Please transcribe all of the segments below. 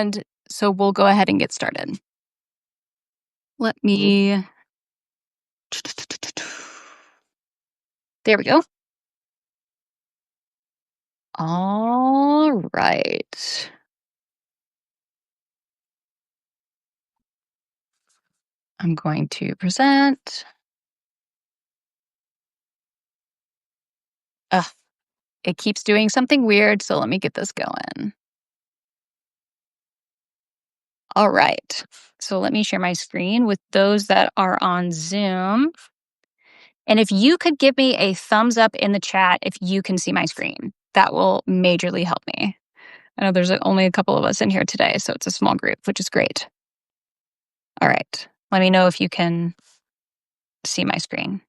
And so we'll go ahead and get started. Let me... There we go. All right. I'm going to present. It keeps doing something weird, so let me get this going. All right. So let me share my screen with those that are on Zoom. And if you could give me a thumbs up in the chat if you can see my screen, that will majorly help me. I know there's only a couple of us in here today, so it's a small group, which is great. All right. Let me know if you can see my screen.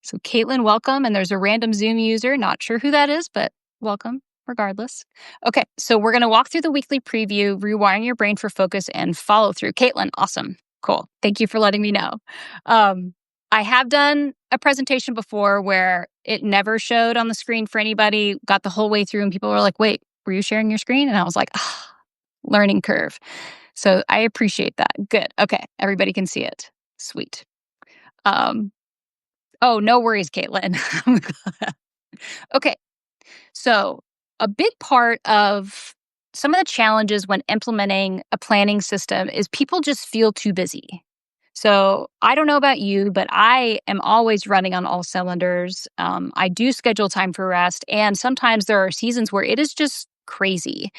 So Caitlin, welcome. And there's a random Zoom user. Not sure who that is, but welcome regardless. Okay, so we're going to walk through the weekly preview, rewiring your brain for focus and follow through. Caitlin, awesome. Cool. Thank you for letting me know. I have done a presentation before where it never showed on the screen for anybody, got the whole way through, and people were like, wait, were you sharing your screen? And I was like, learning curve. So I appreciate that. Good. Okay, everybody can see it. Sweet. Oh, no worries, Caitlin. Okay, so a big part of some of the challenges when implementing a planning system is people just feel too busy. So I don't know about you, but I am always running on all cylinders. I do schedule time for rest, and sometimes there are seasons where it is just crazy.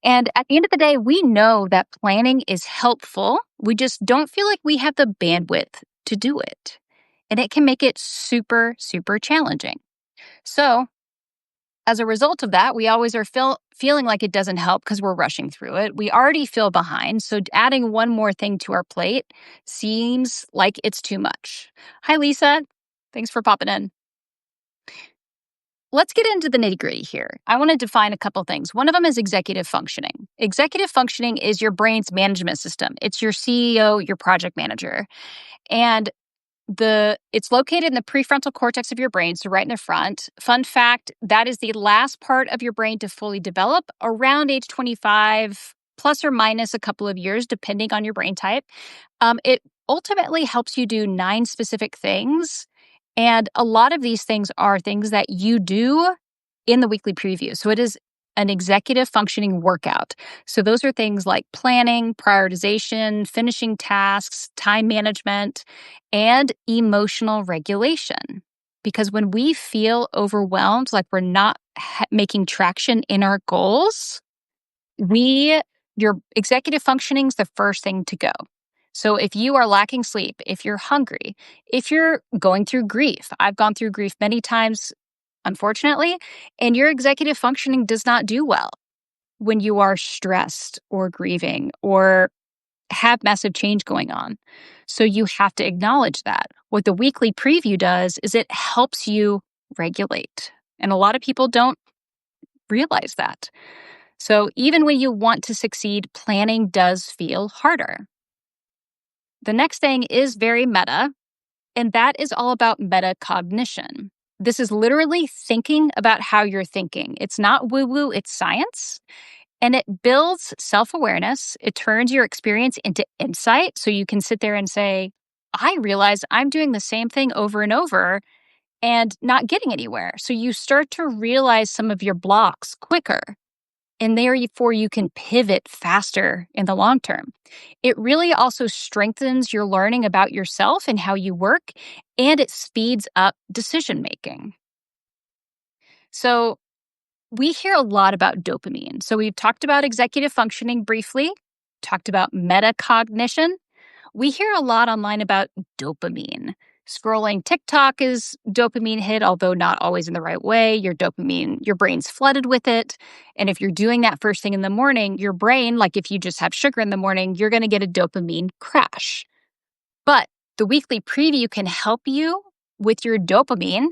And at the end of the day, we know that planning is helpful. We just don't feel like we have the bandwidth to do it. And it can make it super, super challenging. So as a result of that, we always are feeling like it doesn't help because we're rushing through it. We already feel behind. So adding one more thing to our plate seems like it's too much. Hi, Lisa. Thanks for popping in. Let's get into the nitty-gritty here. I want to define a couple things. One of them is executive functioning. Executive functioning is your brain's management system. It's your CEO, your project manager. And it's located in the prefrontal cortex of your brain, so right in the front. Fun fact, that is the last part of your brain to fully develop around age 25, plus or minus a couple of years, depending on your brain type. It ultimately helps you do 9 specific things. And a lot of these things are things that you do in the weekly preview. So it is an executive functioning workout. So those are things like planning, prioritization, finishing tasks, time management, and emotional regulation. Because when we feel overwhelmed, like we're not making traction in our goals, your executive functioning is the first thing to go. So if you are lacking sleep, if you're hungry, if you're going through grief, I've gone through grief many times, unfortunately, and your executive functioning does not do well when you are stressed or grieving or have massive change going on. So you have to acknowledge that. What the weekly preview does is it helps you regulate. And a lot of people don't realize that. So even when you want to succeed, planning does feel harder. The next thing is very meta, and that is all about metacognition. This is literally thinking about how you're thinking. It's not woo-woo, it's science. And it builds self-awareness. It turns your experience into insight. So you can sit there and say, I realize I'm doing the same thing over and over and not getting anywhere. So you start to realize some of your blocks quicker. And therefore, you can pivot faster in the long term. It really also strengthens your learning about yourself and how you work, and it speeds up decision making. So we hear a lot about dopamine. So we've talked about executive functioning briefly, talked about metacognition. We hear a lot online about dopamine. Scrolling TikTok is dopamine hit, although not always in the right way. Your brain's flooded with it. And if you're doing that first thing in the morning, your brain, like if you just have sugar in the morning, you're going to get a dopamine crash. But the weekly preview can help you with your dopamine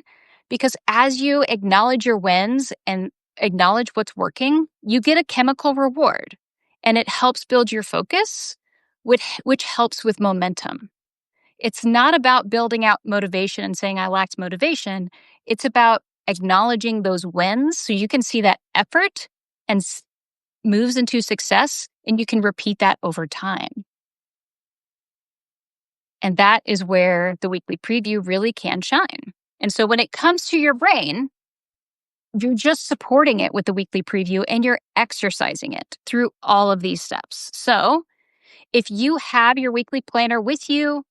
because as you acknowledge your wins and acknowledge what's working, you get a chemical reward. And it helps build your focus, which helps with momentum. It's not about building out motivation and saying I lacked motivation. It's about acknowledging those wins so you can see that effort and moves into success, and you can repeat that over time. And that is where the weekly preview really can shine. And so when it comes to your brain, you're just supporting it with the weekly preview and you're exercising it through all of these steps. So if you have your weekly planner with you,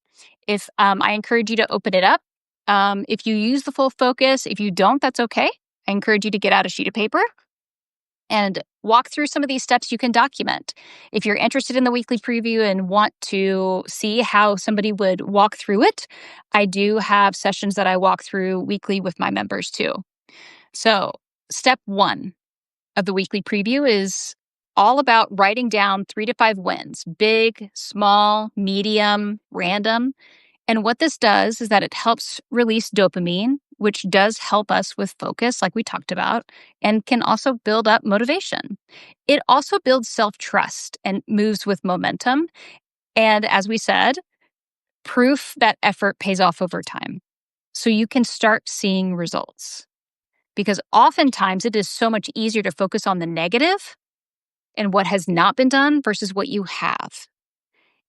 if I encourage you to open it up. If you use the full focus, if you don't, that's okay. I encourage you to get out a sheet of paper and walk through some of these steps you can document. If you're interested in the weekly preview and want to see how somebody would walk through it, I do have sessions that I walk through weekly with my members too. So, step 1 of the weekly preview is all about writing down 3 to 5 wins, big, small, medium, random. And what this does is that it helps release dopamine, which does help us with focus, like we talked about, and can also build up motivation. It also builds self-trust and moves with momentum. And as we said, proof that effort pays off over time. So you can start seeing results. Because oftentimes it is so much easier to focus on the negative and what has not been done versus what you have.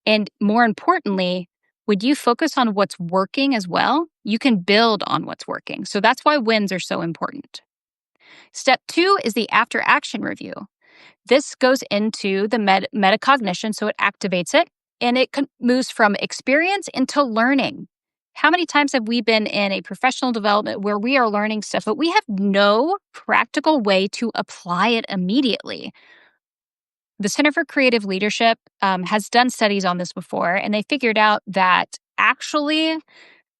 And more importantly, when you focus on what's working as well, you can build on what's working. So that's why wins are so important. Step 2 is the after action review. This goes into the metacognition, so it activates it, and it moves from experience into learning. How many times have we been in a professional development where we are learning stuff, but we have no practical way to apply it immediately? The Center for Creative Leadership has done studies on this before, and they figured out that actually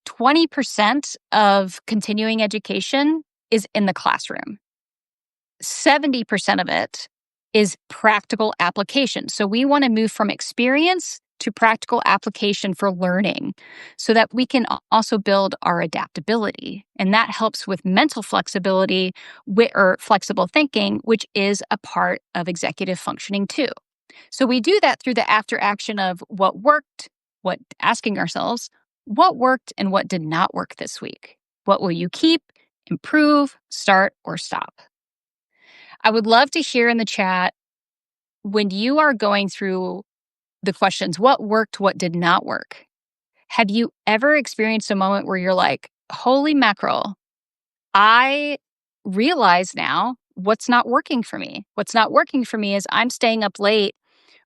20% of continuing education is in the classroom. 70% of it is practical application. So we want to move from experience to practical application for learning so that we can also build our adaptability. And that helps with mental flexibility or flexible thinking, which is a part of executive functioning too. So we do that through the after action of what worked, asking ourselves, what worked and what did not work this week? What will you keep, improve, start, or stop? I would love to hear in the chat when you are going through the questions, what worked, what did not work? Have you ever experienced a moment where you're like, holy mackerel, I realize now what's not working for me? What's not working for me is I'm staying up late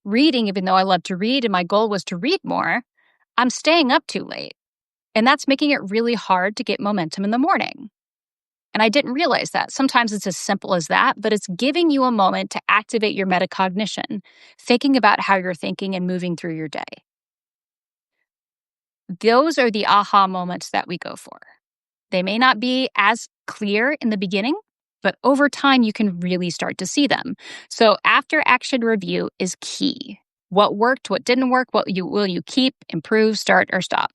reading, even though I love to read and my goal was to read more. I'm staying up too late. And that's making it really hard to get momentum in the morning. And I didn't realize that. Sometimes it's as simple as that, but it's giving you a moment to activate your metacognition, thinking about how you're thinking and moving through your day. Those are the aha moments that we go for. They may not be as clear in the beginning, but over time you can really start to see them. So after action review is key. What worked, what didn't work, will you keep, improve, start, or stop?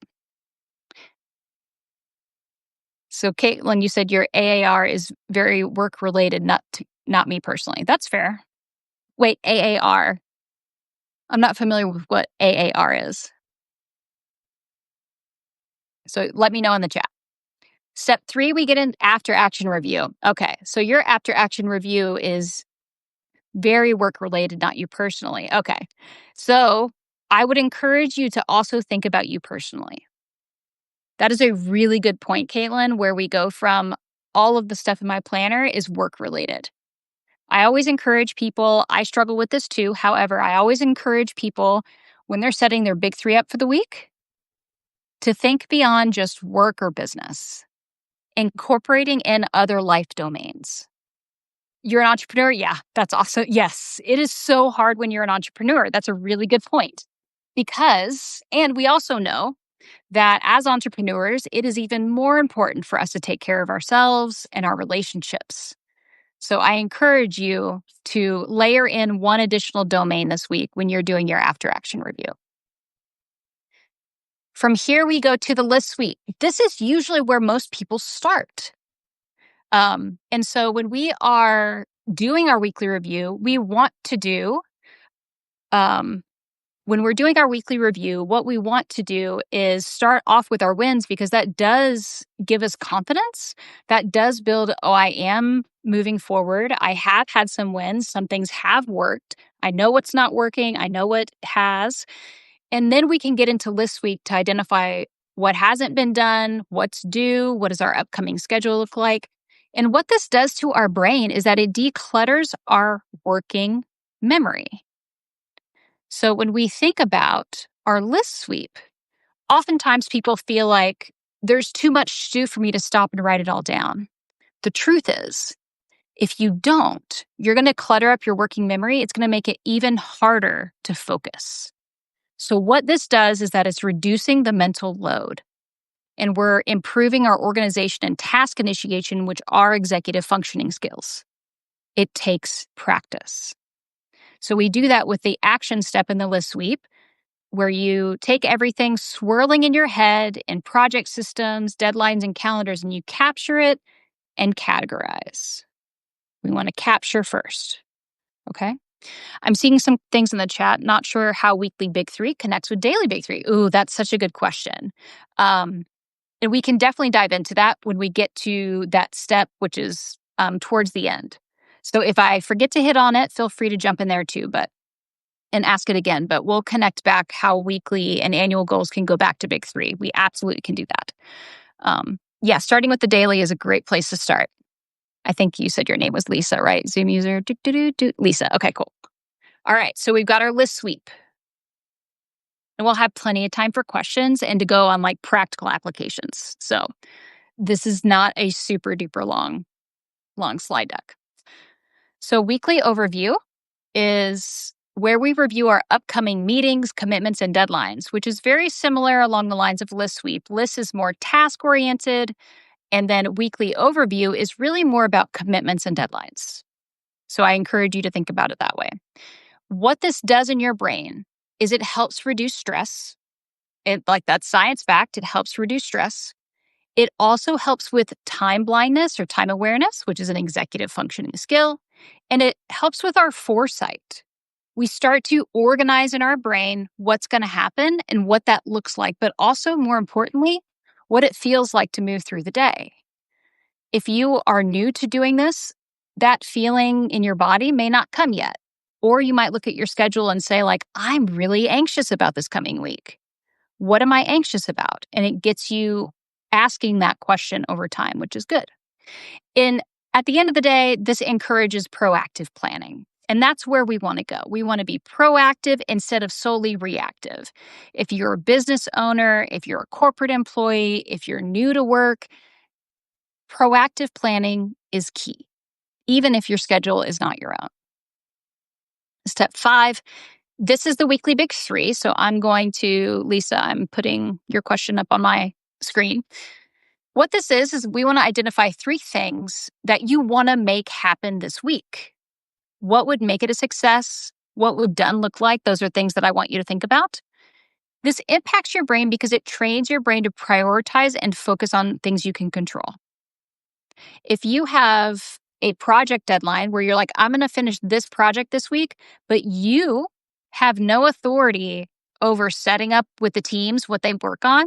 So Caitlin, you said your AAR is very work related, not me personally. That's fair. Wait, AAR. I'm not familiar with what AAR is. So let me know in the chat. Step 3, we get in after action review. Okay, so your after action review is very work related, not you personally. Okay, so I would encourage you to also think about you personally. That is a really good point, Caitlin, where we go from all of the stuff in my planner is work related. I always encourage people, I struggle with this too. However, I always encourage people when they're setting their big 3 up for the week to think beyond just work or business, incorporating in other life domains. You're an entrepreneur? Yeah, that's awesome. Yes, it is so hard when you're an entrepreneur. That's a really good point. And we also know that as entrepreneurs, it is even more important for us to take care of ourselves and our relationships. So I encourage you to layer in one additional domain this week when you're doing your after action review. From here, we go to the list suite. This is usually where most people start. And so when we are doing our weekly review, we want to do when we're doing our weekly review, what we want to do is start off with our wins because that does give us confidence. That does build, oh, I am moving forward. I have had some wins. Some things have worked. I know what's not working. I know what has. And then we can get into list week to identify what hasn't been done, what's due, what does our upcoming schedule look like. And what this does to our brain is that it declutters our working memory. So when we think about our list sweep, oftentimes people feel like there's too much to do for me to stop and write it all down. The truth is, if you don't, you're going to clutter up your working memory. It's going to make it even harder to focus. So what this does is that it's reducing the mental load, and we're improving our organization and task initiation, which are executive functioning skills. It takes practice. So we do that with the action step in the list sweep, where you take everything swirling in your head in project systems, deadlines, and calendars, and you capture it and categorize. We want to capture first. Okay? I'm seeing some things in the chat. Not sure how weekly big three connects with daily big three. Ooh, that's such a good question. And we can definitely dive into that when we get to that step, which is towards the end. So if I forget to hit on it, feel free to jump in there too, and ask it again. But we'll connect back how weekly and annual goals can go back to big three. We absolutely can do that. Starting with the daily is a great place to start. I think you said your name was Lisa, right? Zoom user, Lisa. Okay, cool. All right, so we've got our list sweep. And we'll have plenty of time for questions and to go on like practical applications. So this is not a super duper long slide deck. So weekly overview is where we review our upcoming meetings, commitments, and deadlines, which is very similar along the lines of list sweep. List is more task-oriented, and then weekly overview is really more about commitments and deadlines. So I encourage you to think about it that way. What this does in your brain is it helps reduce stress. That's science backed. It helps reduce stress. It also helps with time blindness or time awareness, which is an executive functioning skill. And it helps with our foresight. We start to organize in our brain what's going to happen and what that looks like, but also more importantly, what it feels like to move through the day. If you are new to doing this, that feeling in your body may not come yet. Or you might look at your schedule and say, like, I'm really anxious about this coming week. What am I anxious about? And it gets you asking that question over time, which is good. At the end of the day, this encourages proactive planning. And that's where we want to go. We want to be proactive instead of solely reactive. If you're a business owner, if you're a corporate employee, if you're new to work, proactive planning is key, even if your schedule is not your own. Step 5, this is the weekly big three. So I'm putting your question up on my screen. What this is we want to identify 3 things that you want to make happen this week. What would make it a success? What would done look like? Those are things that I want you to think about. This impacts your brain because it trains your brain to prioritize and focus on things you can control. If you have a project deadline where you're like, I'm going to finish this project this week, but you have no authority over setting up with the teams what they work on,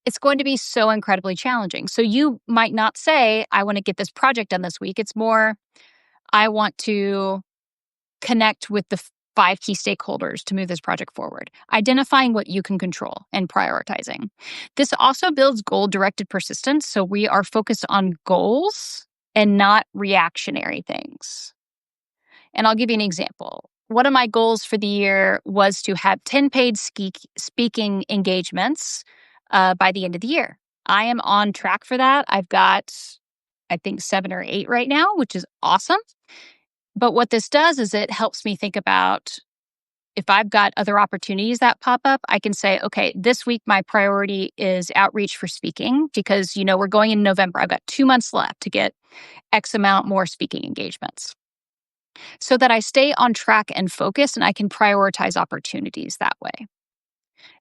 it's going to be so incredibly challenging. So you might not say, I want to get this project done this week. It's more, I want to connect with the 5 key stakeholders to move this project forward, identifying what you can control and prioritizing. This also builds goal-directed persistence, so we are focused on goals and not reactionary things. And I'll give you an example. One of my goals for the year was to have 10 paid speaking engagements by the end of the year. I am on track for that. I've got, I think, 7 or 8 right now, which is awesome. But what this does is it helps me think about if I've got other opportunities that pop up, I can say, okay, this week my priority is outreach for speaking because, we're going in November. I've got 2 months left to get X amount more speaking engagements so that I stay on track and focused and I can prioritize opportunities that way.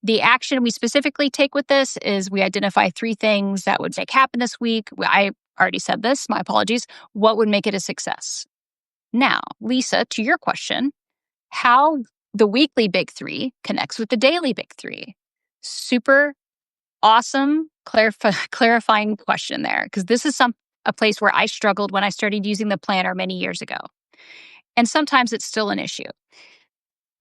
The action we specifically take with this is we identify 3 things that would make happen this week. I already said this, my apologies. What would make it a success? Now, Lisa, to your question, how the weekly big three connects with the daily big three. Super awesome clarifying question there, because this is a place where I struggled when I started using the planner many years ago. And sometimes it's still an issue.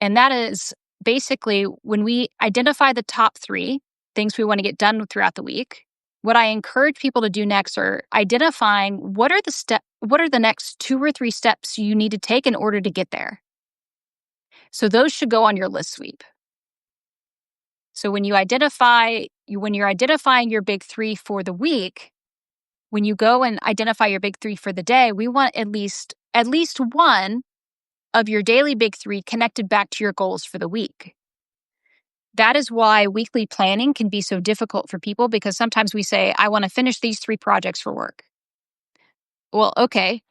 And that is basically when we identify the top three things we want to get done throughout the week, what I encourage people to do next are identifying what are the next 2 or 3 steps you need to take in order to get there. So those should go on your list sweep. So when you're identifying your big three for the week, when you go and identify your big three for the day, we want at least one of your daily big three connected back to your goals for the week. That is why weekly planning can be so difficult for people, because sometimes we say, I want to finish these 3 projects for work. Well, okay,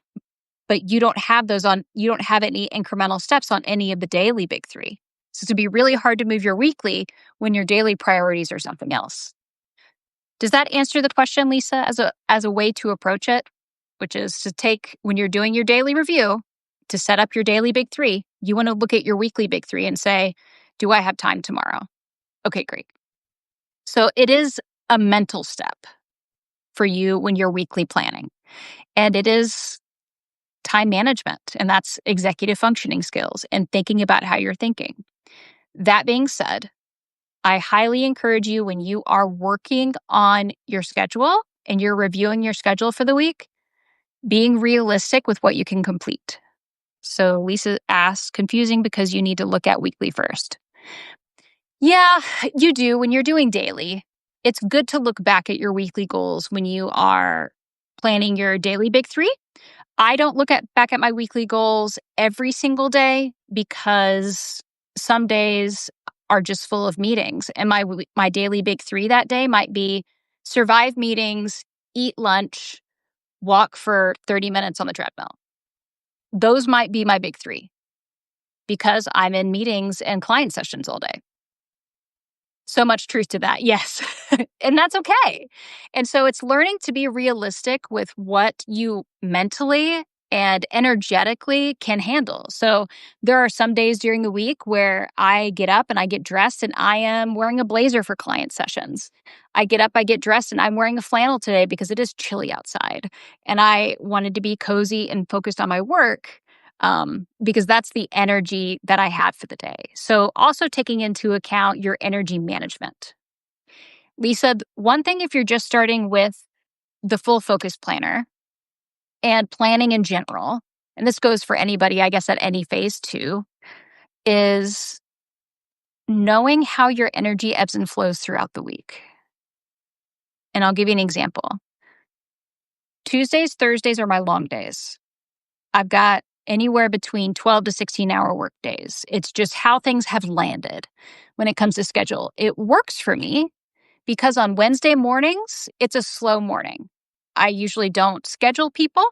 but you don't have any incremental steps on any of the daily big three. So it'd be really hard to move your weekly when your daily priorities are something else. Does that answer the question, Lisa, as a way to approach it? Which is to take, when you're doing your daily review, to set up your daily big three, you want to look at your weekly big three and say, do I have time tomorrow? Okay, great. So it is a mental step for you when you're weekly planning. And it is time management, and that's executive functioning skills and thinking about how you're thinking. That being said, I highly encourage you, when you are working on your schedule and you're reviewing your schedule for the week, being realistic with what you can complete. So Lisa asks, confusing because you need to look at weekly first. Yeah, you do when you're doing daily. It's good to look back at your weekly goals when you are planning your daily big three. I don't back at my weekly goals every single day, because some days are just full of meetings. And my daily big three that day might be survive meetings, eat lunch, walk for 30 minutes on the treadmill. Those might be my big three, because I'm in meetings and client sessions all day. So much truth to that. Yes. And that's okay. And so it's learning to be realistic with what you mentally and energetically can handle. So there are some days during the week where I get up and I get dressed and I am wearing a blazer for client sessions. I get up, I get dressed, and I'm wearing a flannel today because it is chilly outside. And I wanted to be cozy and focused on my work. Because that's the energy that I had for the day. So also taking into account your energy management. Lisa, one thing, if you're just starting with the full focus planner and planning in general, and this goes for anybody, I guess, at any phase too, is knowing how your energy ebbs and flows throughout the week. And I'll give you an example. Tuesdays, Thursdays are my long days. I've got anywhere between 12 to 16-hour work days. It's just how things have landed when it comes to schedule. It works for me because on Wednesday mornings, it's a slow morning. I usually don't schedule people.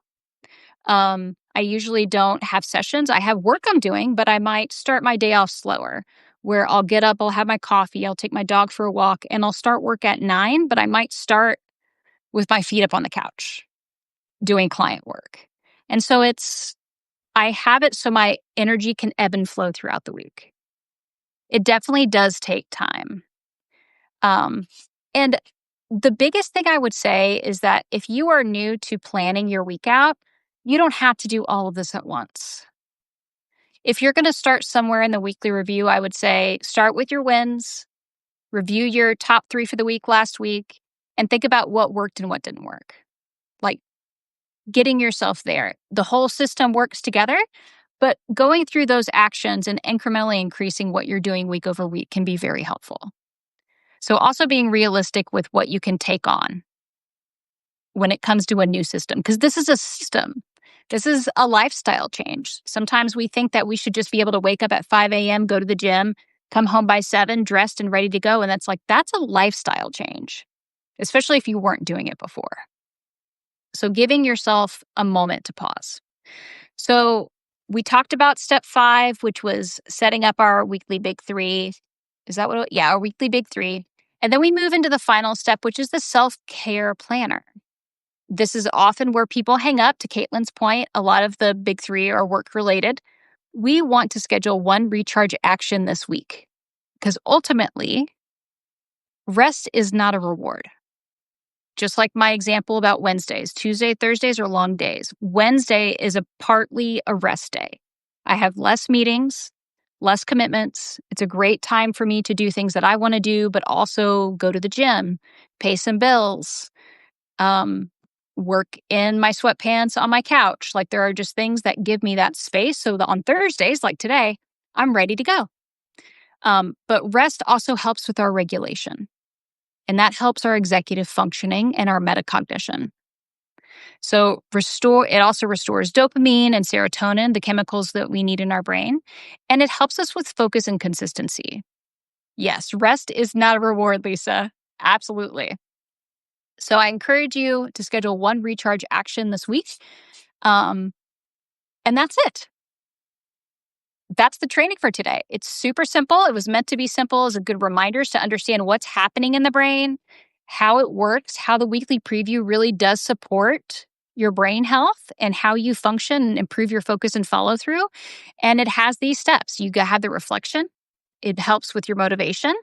I usually don't have sessions. I have work I'm doing, but I might start my day off slower, where I'll get up, I'll have my coffee, I'll take my dog for a walk, and I'll start work at 9, but I might start with my feet up on the couch doing client work. And so I have it so my energy can ebb and flow throughout the week. It definitely does take time. And the biggest thing I would say is that if you are new to planning your week out, you don't have to do all of this at once. If you're going to start somewhere in the weekly review, I would say start with your wins, review your top 3 for the week last week, and think about what worked and what didn't work. Like getting yourself there. The whole system works together, but going through those actions and incrementally increasing what you're doing week over week can be very helpful. So also being realistic with what you can take on when it comes to a new system, because this is a system. This is a lifestyle change. Sometimes we think that we should just be able to wake up at 5 a.m., go to the gym, come home by 7, dressed and ready to go. And that's a lifestyle change, especially if you weren't doing it before. So giving yourself a moment to pause. So we talked about step 5, which was setting up our weekly big three. Is that what? Yeah, our weekly big three. And then we move into the final step, which is the self-care planner. This is often where people hang up. To Caitlin's point, a lot of the big three are work-related. we want to schedule one recharge action this week because ultimately, rest is not a reward. Just like my example about Wednesdays, Tuesday, Thursdays are long days. Wednesday is partly a rest day. I have less meetings, less commitments. It's a great time for me to do things that I want to do, but also go to the gym, pay some bills, work in my sweatpants on my couch. Like there are just things that give me that space so that on Thursdays, like today, I'm ready to go. But rest also helps with our regulation. And that helps our executive functioning and our metacognition. So it also restores dopamine and serotonin, the chemicals that we need in our brain. And it helps us with focus and consistency. Yes, rest is not a reward, Lisa. Absolutely. So I encourage you to schedule one recharge action this week. And that's it. That's the training for today. It's super simple. It was meant to be simple as a good reminders to understand what's happening in the brain, how it works, how the weekly preview really does support your brain health and how you function and improve your focus and follow through. And it has these steps. You have the reflection. It helps with your motivation.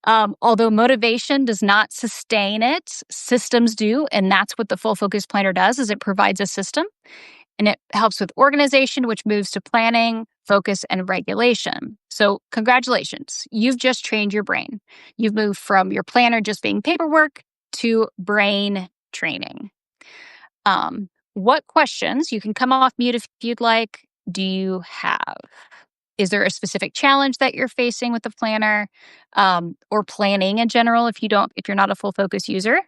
Although motivation does not sustain it, systems do. And that's what the Full Focus Planner does, is it provides a system. And it helps with organization, which moves to planning, focus, and regulation. So congratulations. You've just trained your brain. You've moved from your planner just being paperwork to brain training. What questions, you can come off mute if you'd like, do you have? Is there a specific challenge that you're facing with the planner, or planning in general if you're not a full focus user?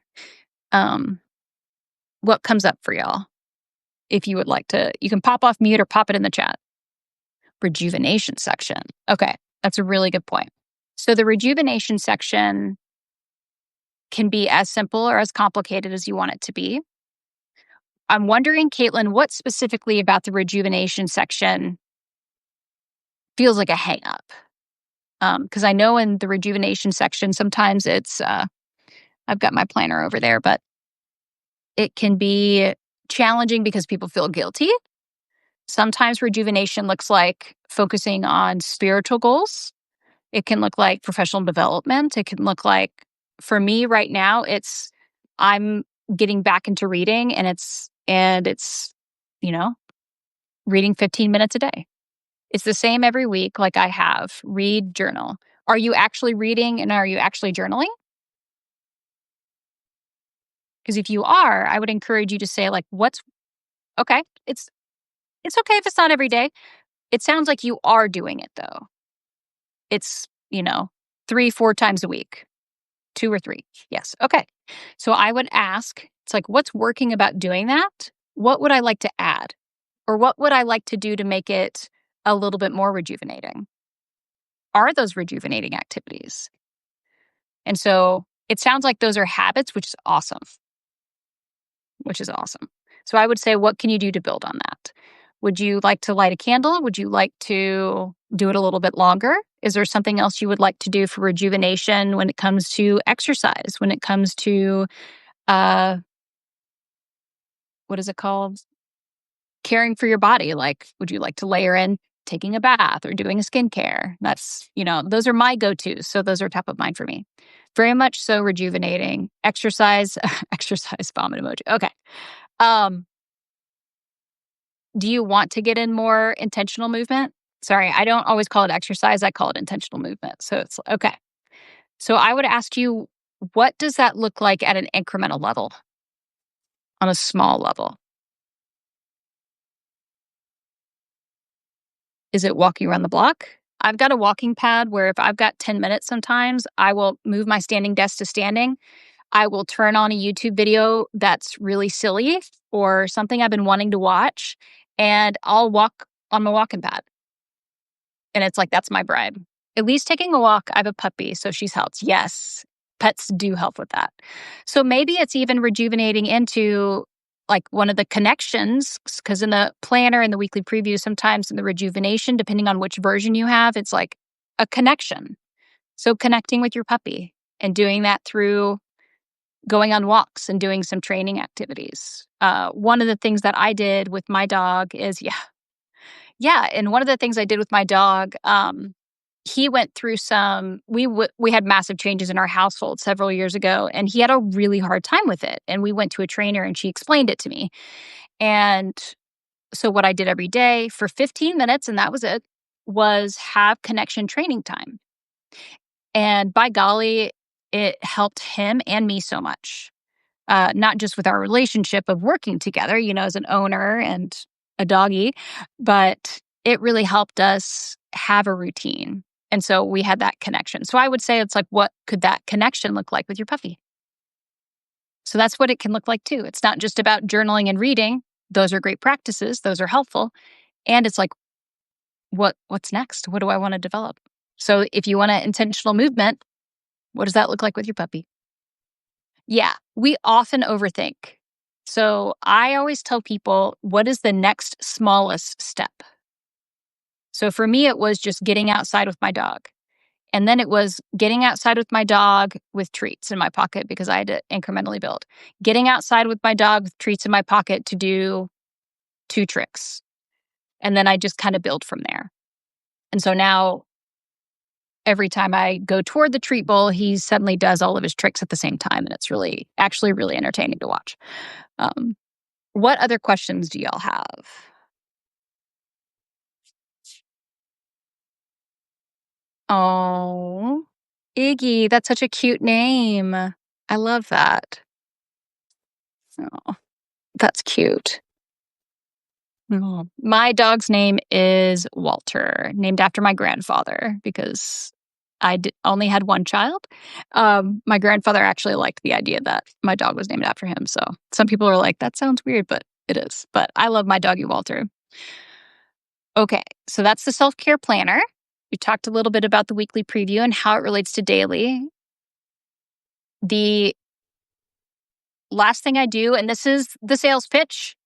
What comes up for y'all? If you would like to, you can pop off mute or pop it in the chat. Rejuvenation section. Okay, that's a really good point. So the rejuvenation section can be as simple or as complicated as you want it to be. I'm wondering, Caitlin, what specifically about the rejuvenation section feels like a hang up? Because I know in the rejuvenation section, sometimes it's, I've got my planner over there, but it can be challenging because people feel guilty. Sometimes rejuvenation looks like focusing on spiritual goals. It can look like professional development. It can look like, for me right now, I'm getting back into reading and it's, reading 15 minutes a day. It's the same every week. Like I have read, journal. Are you actually reading and are you actually journaling? Because if you are, I would encourage you to say like, what's okay. It's okay if it's not every day. It sounds like you are doing it though. It's, 3-4 times a week, 2 or 3. Yes. Okay. So I would ask, it's like, what's working about doing that? What would I like to add? Or what would I like to do to make it a little bit more rejuvenating? Are those rejuvenating activities? And so it sounds like those are habits, which is awesome. So I would say, what can you do to build on that? Would you like to light a candle? Would you like to do it a little bit longer? Is there something else you would like to do for rejuvenation when it comes to exercise, when it comes to, what is it called? Caring for your body? Like, would you like to layer in taking a bath or doing a skincare? That's, those are my go-tos. So those are top of mind for me. Very much so rejuvenating. Exercise, exercise vomit emoji. Okay. Do you want to get in more intentional movement? Sorry, I don't always call it exercise. I call it intentional movement. So it's okay. So I would ask you, what does that look like at an incremental level, on a small level? Is it walking around the block? I've got a walking pad where if I've got 10 minutes sometimes, I will move my standing desk to standing. I will turn on a YouTube video that's really silly or something I've been wanting to watch, and I'll walk on my walking pad. And it's like, that's my bribe. At least taking a walk. I have a puppy, so she's helped. Yes, pets do help with that. So maybe it's even rejuvenating into like one of the connections, because in the planner and the weekly preview, sometimes in the rejuvenation, depending on which version you have, it's like a connection. So connecting with your puppy and doing that through going on walks and doing some training activities. One of the things that I did with my dog is, Yeah, and one of the things I did with my dog, he went through some we had massive changes in our household several years ago, and he had a really hard time with it, and we went to a trainer, and she explained it to me. And so what I did every day for 15 minutes, and that was it, was have connection training time. And by golly, it helped him and me so much. Not just with our relationship of working together, as an owner and a doggy, but it really helped us have a routine. And so we had that connection. So I would say it's like, what could that connection look like with your puppy? So that's what it can look like too. It's not just about journaling and reading. Those are great practices. Those are helpful. And it's like, what's next? What do I want to develop? So if you want an intentional movement, what does that look like with your puppy? Yeah, we often overthink. So I always tell people, what is the next smallest step? So for me, it was just getting outside with my dog. And then it was getting outside with my dog with treats in my pocket because I had to incrementally build. Getting outside with my dog with treats in my pocket to do 2 tricks. And then I just kind of build from there. And so now every time I go toward the treat bowl, he suddenly does all of his tricks at the same time. And it's actually really entertaining to watch. Um, what other questions do y'all have? Oh, Iggy, that's such a cute name. I love that. Oh, that's cute. Oh, my dog's name is Walter, named after my grandfather because only had one child. My grandfather actually liked the idea that my dog was named after him. So some people are like, that sounds weird, but it is. But I love my doggy Walter. Okay, so that's the self-care planner. We talked a little bit about the weekly preview and how it relates to daily. The last thing I do, and this is the sales pitch.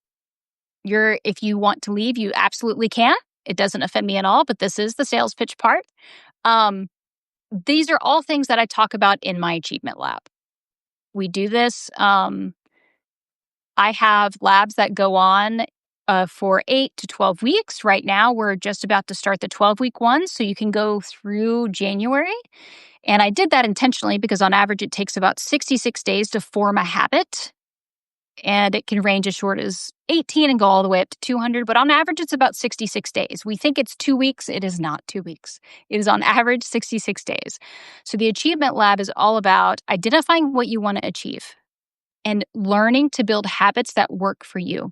If you want to leave, you absolutely can. It doesn't offend me at all, but this is the sales pitch part. Um, these are all things that I talk about in my achievement lab. We do this. I have labs that go on for 8 to 12 weeks. Right now, we're just about to start the 12-week one, so you can go through January. And I did that intentionally because on average, it takes about 66 days to form a habit. And it can range as short as 18 and go all the way up to 200. But on average, it's about 66 days. We think it's 2 weeks. It is not 2 weeks. It is on average 66 days. So the Achievement Lab is all about identifying what you want to achieve and learning to build habits that work for you.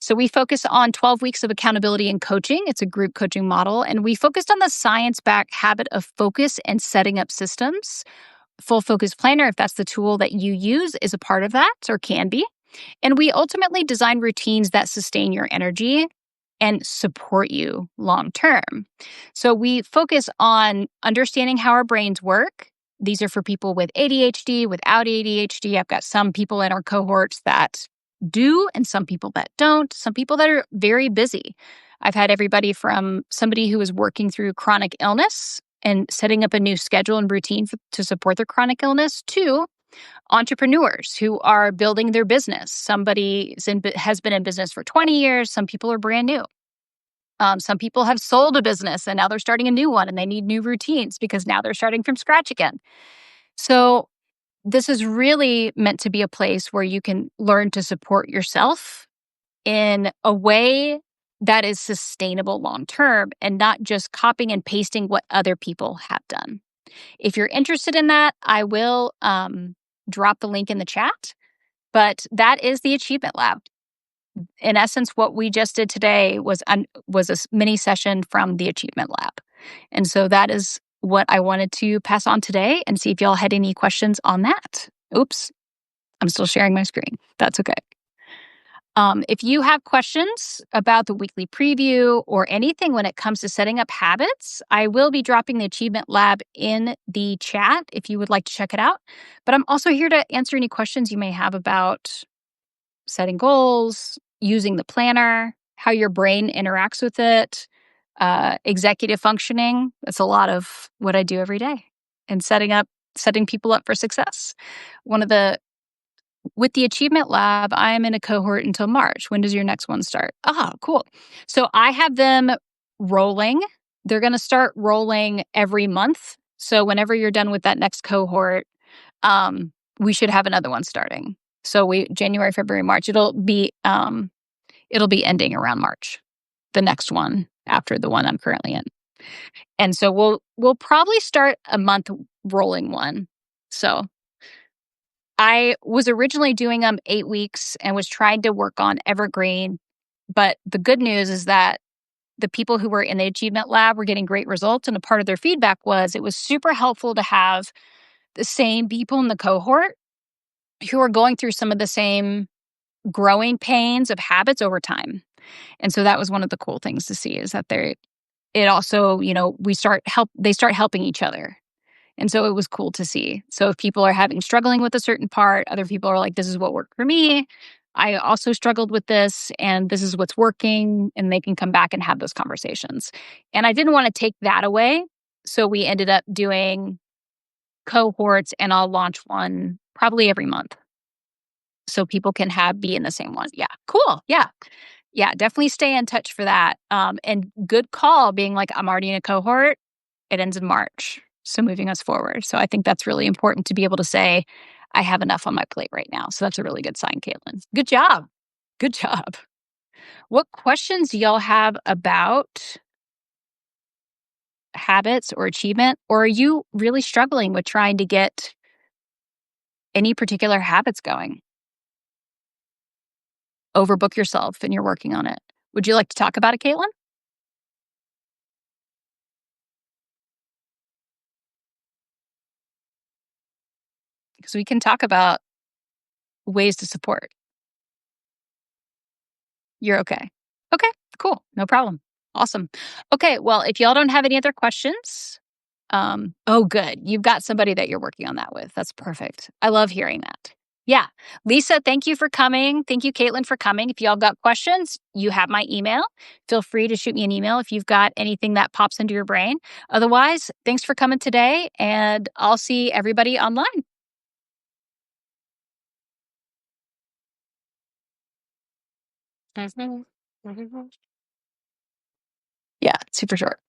So we focus on 12 weeks of accountability and coaching. It's a group coaching model. And we focused on the science-backed habit of focus and setting up systems. Full Focus Planner, if that's the tool that you use, is a part of that or can be. And we ultimately design routines that sustain your energy and support you long term. So we focus on understanding how our brains work. These are for people with ADHD, without ADHD. I've got some people in our cohorts that do and some people that don't, some people that are very busy. I've had everybody from somebody who is working through chronic illness and setting up a new schedule and routine to support their chronic illness to entrepreneurs who are building their business. Somebody has been in business for 20 years. Some people are brand new. Some people have sold a business and now they're starting a new one and they need new routines because now they're starting from scratch again. So this is really meant to be a place where you can learn to support yourself in a way that is sustainable long term and not just copying and pasting what other people have done. If you're interested in that, I will drop the link in the chat. But that is the Achievement Lab. In essence, what we just did today was a mini session from the Achievement Lab. And so that is what I wanted to pass on today and see if y'all had any questions on that. Oops, I'm still sharing my screen. That's okay. If you have questions about the weekly preview or anything when it comes to setting up habits, I will be dropping the Achievement Lab in the chat if you would like to check it out. But I'm also here to answer any questions you may have about setting goals, using the planner, how your brain interacts with it, executive functioning. That's a lot of what I do every day, and setting people up for success. One of the With the Achievement Lab, I am in a cohort until March. When does your next one start? Ah, cool. So I have them rolling. They're going to start rolling every month. So whenever you're done with that next cohort, we should have another one starting. So we January, February, March. It'll be ending around March. The next one after the one I'm currently in. And so we'll probably start a month rolling one. So I was originally doing them 8 weeks and was trying to work on evergreen, but the good news is that the people who were in the Achievement Lab were getting great results, and a part of their feedback was it was super helpful to have the same people in the cohort who are going through some of the same growing pains of habits over time. And so that was one of the cool things to see is that it also, they start helping each other. And so it was cool to see. So if people are struggling with a certain part, other people are like, this is what worked for me. I also struggled with this and this is what's working. And they can come back and have those conversations. And I didn't want to take that away. So we ended up doing cohorts and I'll launch one probably every month. So people can be in the same one. Yeah. Cool. Yeah. Yeah. Definitely stay in touch for that. And good call being like, I'm already in a cohort. It ends in March. So moving us forward. So I think that's really important to be able to say, I have enough on my plate right now. So that's a really good sign, Caitlin. Good job. Good job. What questions do y'all have about habits or achievement? Or are you really struggling with trying to get any particular habits going? Overbook yourself and you're working on it. Would you like to talk about it, Caitlin? Because we can talk about ways to support. You're okay. Okay, cool. No problem. Awesome. Okay, well, if y'all don't have any other questions, oh, good. You've got somebody that you're working on that with. That's perfect. I love hearing that. Yeah. Lisa, thank you for coming. Thank you, Caitlin, for coming. If y'all got questions, you have my email. Feel free to shoot me an email if you've got anything that pops into your brain. Otherwise, thanks for coming today, and I'll see everybody online. Mhm. Mhm. Yeah, super short.